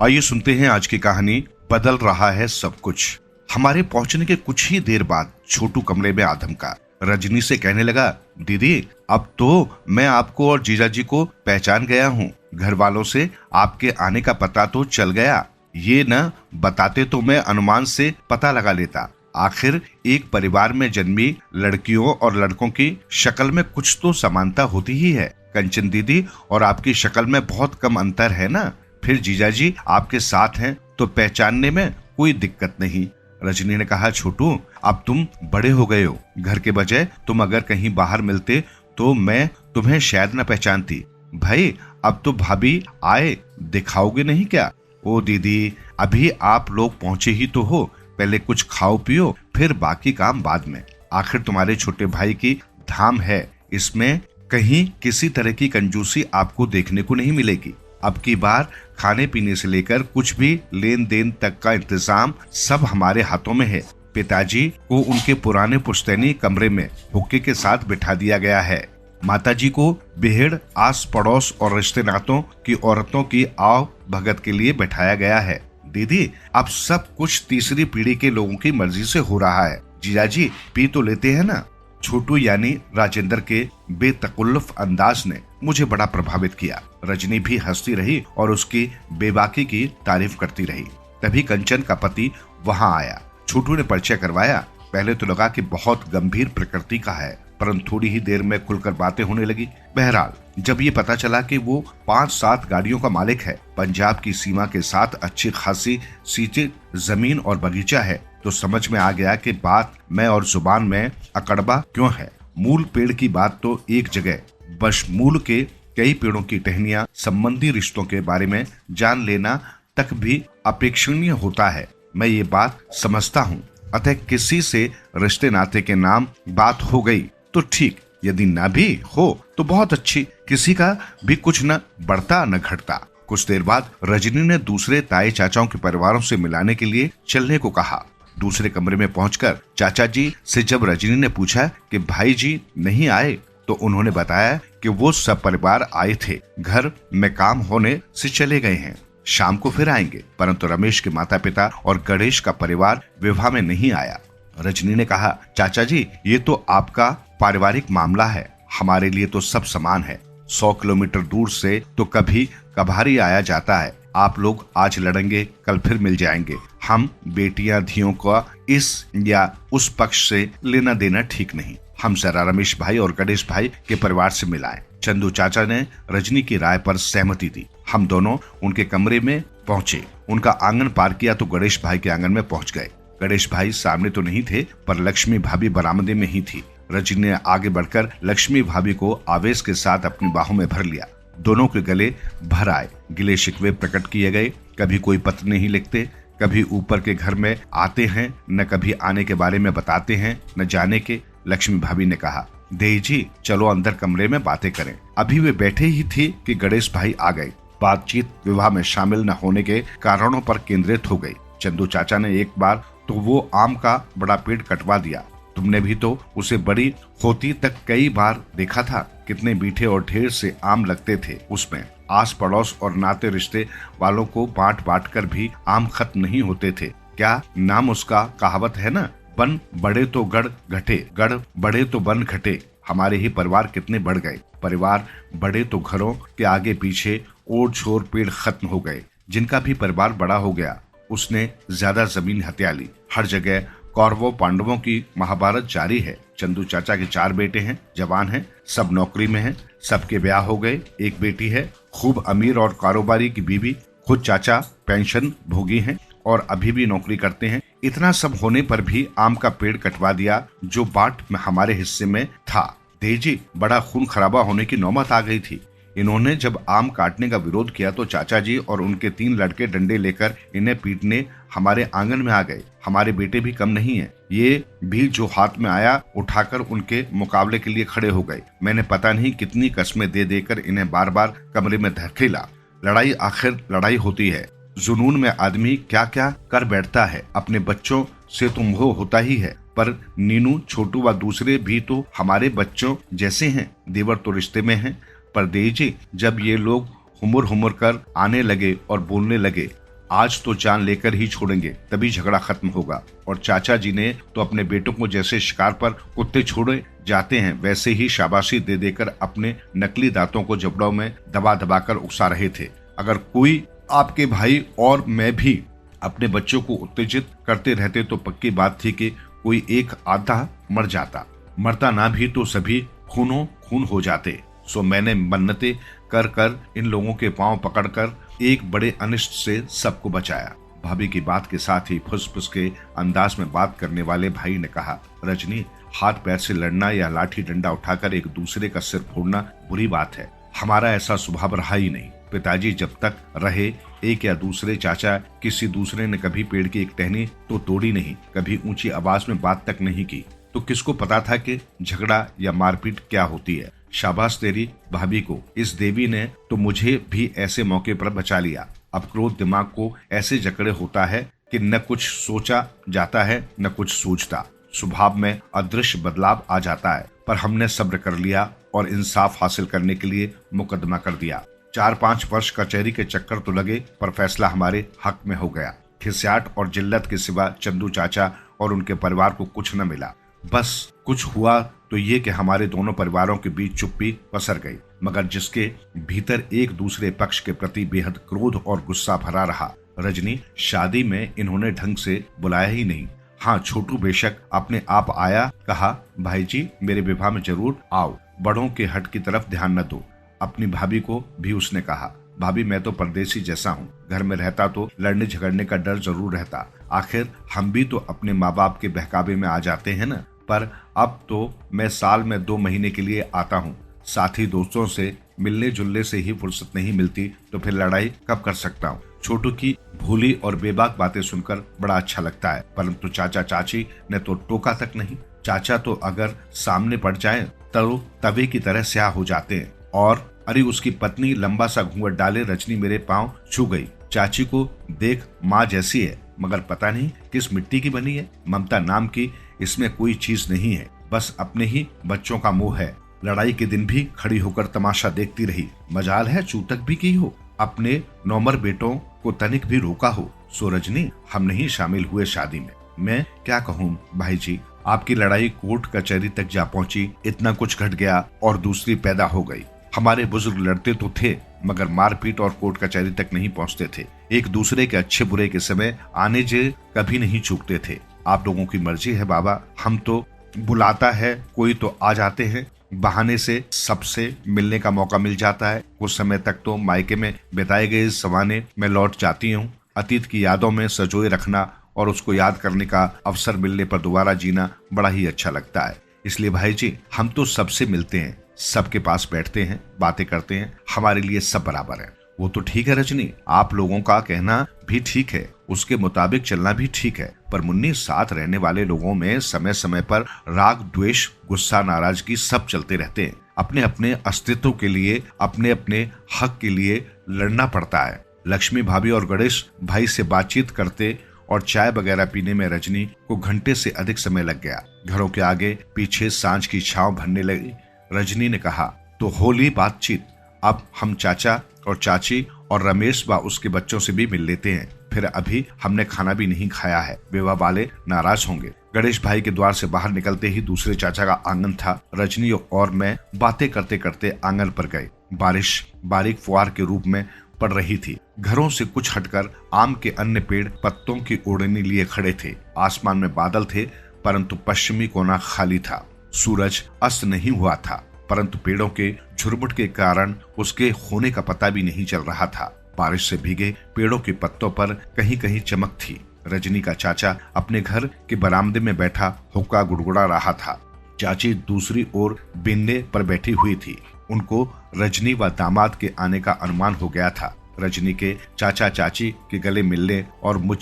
आइए सुनते हैं आज की कहानी बदल रहा है सब कुछ। हमारे पहुंचने के कुछ ही देर बाद छोटू कमरे में आ धमका। रजनी से कहने लगा, दीदी अब तो मैं आपको और जीजाजी को पहचान गया हूँ। घर वालों से आपके आने का पता तो चल गया। ये न बताते तो मैं अनुमान से पता लगा लेता। आखिर एक परिवार में जन्मी लड़कियों और लड़कों की शक्ल में कुछ तो समानता होती ही है। कंचन दीदी और आपकी शक्ल में बहुत कम अंतर है ना। फिर जीजाजी आपके साथ हैं तो पहचानने में कोई दिक्कत नहीं। रजनी ने कहा, छोटू अब तुम बड़े हो गए हो। घर के बजाय तुम अगर कहीं बाहर मिलते तो मैं तुम्हें शायद न पहचानती। भाई अब तो भाभी आए, दिखाओगे नहीं क्या? ओ दीदी अभी आप लोग पहुंचे ही तो हो, पहले कुछ खाओ पियो, फिर बाकी काम बाद में। आखिर तुम्हारे छोटे भाई की धाम है, इसमें कहीं किसी तरह की कंजूसी आपको देखने को नहीं मिलेगी। अब की बार खाने पीने से लेकर कुछ भी लेन देन तक का इंतजाम सब हमारे हाथों में है। पिताजी को उनके पुराने पुश्तैनी कमरे में हुक्के के साथ बिठा दिया गया है। माताजी को बेहड़ आस पड़ोस और रिश्ते नातों की औरतों की आव भगत के लिए बैठाया गया है। दीदी अब सब कुछ तीसरी पीढ़ी के लोगों की मर्जी से हो रहा है। जीजाजी पी तो लेते हैं ना। छोटू यानी राजेंद्र के बेतकल्लुफ अंदाज ने मुझे बड़ा प्रभावित किया। रजनी भी हंसती रही और उसकी बेबाकी की तारीफ करती रही। तभी कंचन का पति वहां आया। छोटू ने परिचय करवाया। पहले तो लगा कि बहुत गंभीर प्रकृति का है, परंतु थोड़ी ही देर में खुलकर बातें होने लगी। बहरहाल जब ये पता चला कि वो 5-7 गाड़ियों का मालिक है, पंजाब की सीमा के साथ अच्छी खासी सींची जमीन और बगीचा है, तो समझ में आ गया कि बात में और जुबान में अकड़बा क्यों है। मूल पेड़ की बात तो एक जगह, बस मूल के कई पेड़ों की टहनियां संबंधी रिश्तों के बारे में जान लेना तक भी अपेक्षणीय होता है। मैं ये बात समझता हूँ। अतः किसी से रिश्ते नाते के नाम बात हो गई तो ठीक, यदि न भी हो तो बहुत अच्छी। किसी का भी कुछ न बढ़ता न घटता। कुछ देर बाद रजनी ने दूसरे ताए चाचाओं के परिवारों से मिलाने के लिए चलने को कहा। दूसरे कमरे में पहुंचकर चाचा जी से जब रजनी ने पूछा कि भाई जी नहीं आए, तो उन्होंने बताया कि वो सब परिवार आए थे, घर में काम होने से चले गए हैं, शाम को फिर आएंगे। परंतु रमेश के माता पिता और गणेश का परिवार विवाह में नहीं आया। रजनी ने कहा, चाचा जी ये तो आपका पारिवारिक मामला है, हमारे लिए तो सब समान है। 100 किलोमीटर दूर से तो कभी कभार ही आया जाता है। आप लोग आज लड़ेंगे, कल फिर मिल जाएंगे। हम बेटियां धियों का इस या उस पक्ष से लेना देना ठीक नहीं। हम जरा रमेश भाई और गणेश भाई के परिवार से मिलाएं। चंदू चाचा ने रजनी की राय पर सहमति दी। हम दोनों उनके कमरे में पहुंचे। उनका आंगन पार किया तो गणेश भाई के आंगन में पहुंच गए। गणेश भाई सामने तो नहीं थे, पर लक्ष्मी भाभी बरामदे में ही थी। रजनी ने आगे बढ़कर लक्ष्मी भाभी को आवेश के साथ अपनी बाहों में भर लिया। दोनों के गले भर आए। गिले शिकवे प्रकट किए गए। कभी कोई पत्र नहीं लिखते, कभी ऊपर के घर में आते हैं, न कभी आने के बारे में बताते हैं, न जाने के। लक्ष्मी भाभी ने कहा, देई जी चलो अंदर कमरे में बातें करें। अभी वे बैठे ही थे कि गणेश भाई आ गए। बातचीत विवाह में शामिल न होने के कारणों पर केंद्रित हो गई। चंदू चाचा ने एक बार तो वो आम का बड़ा पेड़ कटवा दिया। तुमने भी तो उसे बड़ी होती तक कई बार देखा था। कितने मीठे और ढेर से आम लगते थे उसमें। आस पड़ोस और नाते रिश्ते वालों को बांट बांट कर भी आम खत्म नहीं होते थे। क्या नाम उसका कहावत है ना, बन बढ़े तो गढ़ घटे, गढ़ बढ़े तो बन घटे। हमारे ही परिवार कितने बढ़ गए। परिवार बढ़े तो घरों के आगे पीछे ओर छोर पेड़ खत्म हो गए। जिनका भी परिवार बड़ा हो गया उसने ज्यादा जमीन हत्या ली। हर जगह कौरवों पांडवों की महाभारत जारी है। चंदू चाचा के 4 बेटे हैं, जवान हैं, सब नौकरी में हैं, सबके ब्याह हो गए। एक बेटी है खूब अमीर और कारोबारी की बीवी। खुद चाचा पेंशन भोगी हैं और अभी भी नौकरी करते हैं। इतना सब होने पर भी आम का पेड़ कटवा दिया जो बाट में हमारे हिस्से में था। देजी बड़ा खून खराबा होने की नौबत आ गई थी। इन्होंने जब आम काटने का विरोध किया तो चाचा जी और उनके 3 लड़के डंडे लेकर इन्हें पीटने हमारे आंगन में आ गए। हमारे बेटे भी कम नहीं है, ये भी जो हाथ में आया उठाकर उनके मुकाबले के लिए खड़े हो गए। मैंने पता नहीं कितनी कस्में दे देकर इन्हें बार बार कमरे में धकेला। लड़ाई आखिर लड़ाई होती है। जुनून में आदमी क्या क्या कर बैठता है। अपने बच्चों से तो मोह होता ही है, पर नीनू छोटू व दूसरे भी तो हमारे बच्चों जैसे हैं। देवर तो रिश्ते में हैं, पर देजी जब ये लोग हुमुर हुमुर कर आने लगे और बोलने लगे आज तो जान लेकर ही छोड़ेंगे, तभी झगड़ा खत्म होगा। और चाचा जी ने तो अपने बेटों को जैसे शिकार पर कुत्ते छोड़े जाते हैं वैसे ही शाबाशी दे देकर अपने नकली दांतों को जबड़ों में दबा दबा कर उकसा रहे थे। अगर कोई आपके भाई और मैं भी अपने बच्चों को उत्तेजित करते रहते तो पक्की बात थी कि कोई एक आधा मर जाता, मरता ना भी तो सभी खूनों खून हो जाते। सो मैंने मन्नतें कर कर इन लोगों के पांव पकड़कर एक बड़े अनिष्ट से सबको बचाया। भाभी की बात के साथ ही फुसफुस के अंदाज में बात करने वाले भाई ने कहा, रजनी, हाथ पैर से लड़ना या लाठी डंडा उठाकर एक दूसरे का सिर फोड़ना बुरी बात है। हमारा ऐसा स्वभाव रहा ही नहीं। पिताजी जब तक रहे एक या दूसरे चाचा किसी दूसरे ने कभी पेड़ की एक टहनी तो तोड़ी नहीं, कभी ऊंची आवाज में बात तक नहीं की। तो किसको पता था कि झगड़ा या मारपीट क्या होती है। शाबाश तेरी भाभी को, इस देवी ने तो मुझे भी ऐसे मौके पर बचा लिया। अब क्रोध दिमाग को ऐसे जकड़े होता है कि न कुछ सोचा जाता है न कुछ सूझता। स्वभाव में अदृश्य बदलाव आ जाता है। पर हमने सब्र कर लिया और इंसाफ हासिल करने के लिए मुकदमा कर दिया। 4-5 वर्ष कचहरी के चक्कर तो लगे पर फैसला हमारे हक में हो गया। खिसियाट और जिल्लत के सिवा चंदू चाचा और उनके परिवार को कुछ न मिला। बस कुछ हुआ तो ये कि हमारे दोनों परिवारों के बीच चुप्पी पसर गई, मगर जिसके भीतर एक दूसरे पक्ष के प्रति बेहद क्रोध और गुस्सा भरा रहा। रजनी, शादी में इन्होंने ढंग से बुलाया ही नहीं। हाँ, छोटू बेशक अपने आप आया, कहा, भाई जी मेरे विवाह में जरूर आओ, बड़ों के हट की तरफ ध्यान न दो। अपनी भाभी को भी उसने कहा, भाभी मैं तो परदेसी जैसा हूँ, घर में रहता तो लड़ने झगड़ने का डर जरूर रहता। आखिर हम भी तो अपने माँ बाप के बहकावे में आ जाते हैं न। पर अब तो मैं साल में 2 महीने के लिए आता हूँ। साथी दोस्तों से मिलने जुलने से ही फुर्सत नहीं मिलती तो फिर लड़ाई कब कर सकता हूँ। छोटू की भूली और बेबाक बातें सुनकर बड़ा अच्छा लगता है, परंतु चाचा चाची ने तो टोका तक नहीं। चाचा तो अगर सामने पड़ जाए तो तवे की तरह स्याह हो जाते हैं। और अरे उसकी पत्नी लंबा सा घूंघट डाले रजनी मेरे पांव छू गई। चाची को देख माँ जैसी है, मगर पता नहीं किस मिट्टी की बनी है। ममता नाम की इसमें कोई चीज नहीं है, बस अपने ही बच्चों का मोह है। लड़ाई के दिन भी खड़ी होकर तमाशा देखती रही। मजाल है चूतक भी की हो, अपने नौमर बेटों को तनिक भी रोका हो। सो रजनी, हम नहीं शामिल हुए शादी में। मैं क्या कहूँ भाई जी, आपकी लड़ाई कोर्ट कचहरी तक जा पहुंची, इतना कुछ घट गया और दूसरी पैदा हो गई। हमारे बुजुर्ग लड़ते तो थे मगर मारपीट और कोर्ट कचहरी तक नहीं पहुंचते थे। एक दूसरे के अच्छे बुरे के समय आने जे कभी नहीं चूकते थे। आप लोगों की मर्जी है बाबा, हम तो बुलाता है कोई तो आ जाते हैं, बहाने से सबसे मिलने का मौका मिल जाता है। कुछ समय तक तो मायके में बिताए गए इस जमाने में लौट जाती हूँ। अतीत की यादों में सजोए रखना और उसको याद करने का अवसर मिलने पर दोबारा जीना बड़ा ही अच्छा लगता है। इसलिए भाई जी, हम तो सबसे मिलते हैं, सबके पास बैठते हैं, बातें करते हैं, हमारे लिए सब बराबर है। वो तो ठीक है रजनी, आप लोगों का कहना भी ठीक है, उसके मुताबिक चलना भी ठीक है। पर मुन्नी, साथ रहने वाले लोगों में समय समय पर राग द्वेष गुस्सा नाराजगी सब चलते रहते हैं। अपने अपने अस्तित्व के लिए, अपने अपने हक के लिए लड़ना पड़ता है। लक्ष्मी भाभी और गणेश भाई से बातचीत करते और चाय वगैरह पीने में रजनी को घंटे से अधिक समय लग गया। घरों के आगे पीछे सांझ की छांव भरने लगी। रजनी ने कहा, तो होली बातचीत, अब हम चाचा और चाची और रमेश व उसके बच्चों से भी मिल लेते हैं। फिर अभी हमने खाना भी नहीं खाया है, विवाह वाले नाराज होंगे। गणेश भाई के द्वार से बाहर निकलते ही दूसरे चाचा का आंगन था। रजनी और मैं बातें करते करते आंगन पर गए। बारिश बारीक फुहार के रूप में पड़ रही थी। घरों से कुछ हटकर आम के अन्य पेड़ पत्तों की ओढ़नी लिए खड़े थे। आसमान में बादल थे, परंतु पश्चिमी कोना खाली था। सूरज अस्त नहीं हुआ था, परंतु पेड़ों के झुरमुट के कारण उसके होने का पता भी नहीं चल रहा था। बारिश से भीगे पेड़ों के पत्तों पर कहीं कहीं चमक थी। रजनी का चाचा अपने घर के बरामदे में बैठा हुक्का गुड़गुड़ा रहा था। चाची दूसरी ओर बिन्ने पर बैठी हुई थी। उनको रजनी व दामाद के आने का अनुमान हो गया था। रजनी के चाचा चाची के गले मिलने और मुझ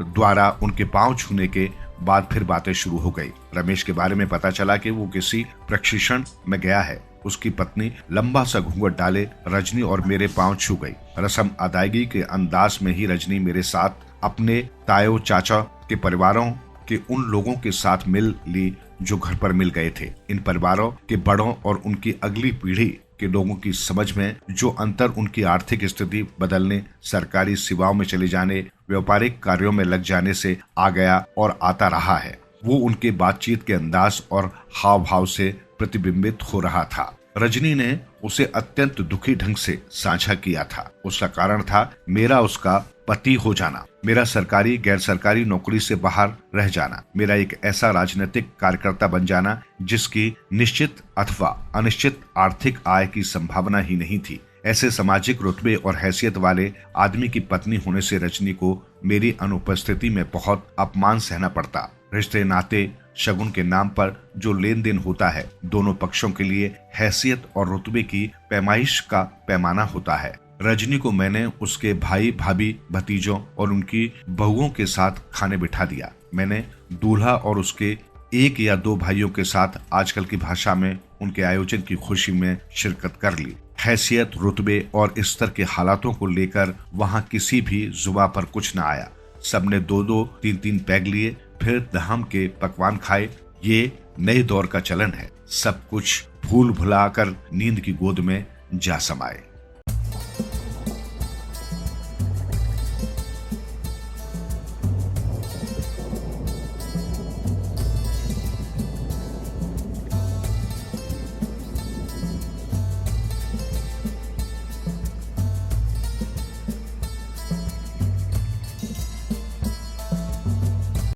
द्वारा उनके पांव छूने के बाद फिर बातें शुरू हो गई। रमेश के बारे में पता चला कि वो किसी प्रशिक्षण में गया है। उसकी पत्नी लंबा सा घूंघट डाले रजनी और मेरे पांव छू गई। रस्म अदायगी के अंदाज में ही रजनी मेरे साथ अपने तायो चाचा के परिवारों के उन लोगों के साथ मिल ली जो घर पर मिल गए थे। इन परिवारों के बड़ों और उनकी अगली पीढ़ी के लोगों की समझ में जो अंतर उनकी आर्थिक स्थिति बदलने, सरकारी सेवाओं में चले जाने, व्यापारिक कार्यों में लग जाने से आ गया और आता रहा है, वो उनके बातचीत के अंदाज और हाव भाव से प्रतिबिंबित हो रहा था। रजनी ने उसे अत्यंत दुखी ढंग से साझा किया था। उसका कारण था मेरा उसका पति हो जाना, मेरा सरकारी गैर सरकारी नौकरी से बाहर रह जाना, मेरा एक ऐसा राजनीतिक कार्यकर्ता बन जाना जिसकी निश्चित अथवा अनिश्चित आर्थिक आय की संभावना ही नहीं थी। ऐसे सामाजिक रुतबे और हैसियत वाले आदमी की पत्नी होने से रजनी को मेरी अनुपस्थिति में बहुत अपमान सहना पड़ता। रिश्ते नाते शगुन के नाम पर जो लेन देन होता है, दोनों पक्षों के लिए हैसियत और रुतबे की पैमाइश का पैमाना होता है। रजनी को मैंने उसके भाई भाभी भतीजों और उनकी बहुओं के साथ खाने बिठा दिया। मैंने दूल्हा और उसके एक या दो भाइयों के साथ आजकल की भाषा में उनके आयोजन की खुशी में शिरकत कर ली। हैसियत, रुतबे और स्तर के हालातों को लेकर वहां किसी भी जुबान पर कुछ न आया। सबने 2-2, 3-3 पैग लिए, फिर दहम के पकवान खाए। ये नए दौर का चलन है। सब कुछ भूल भुलाकर नींद की गोद में जा समाए।